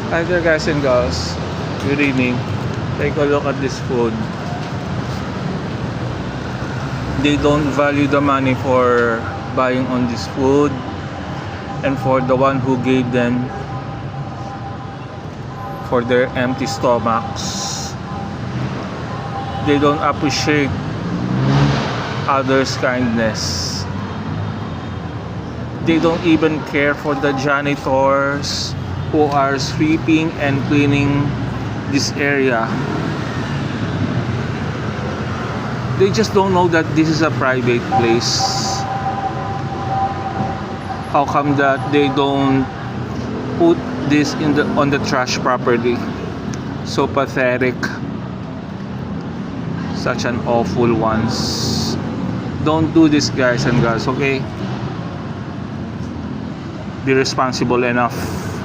Hi there guys and girls, good evening. Take a look at this food. They don't value the money for buying on this food, and for the one who gave them for their empty stomachs. They don't appreciate others' kindness. They don't even care for the janitors who are sweeping and cleaning this area. They just don't know that this is a private place. How come that they don't put this on the trash properly? So pathetic. Such an awful ones. Don't do this, guys and girls, okay? Be responsible enough.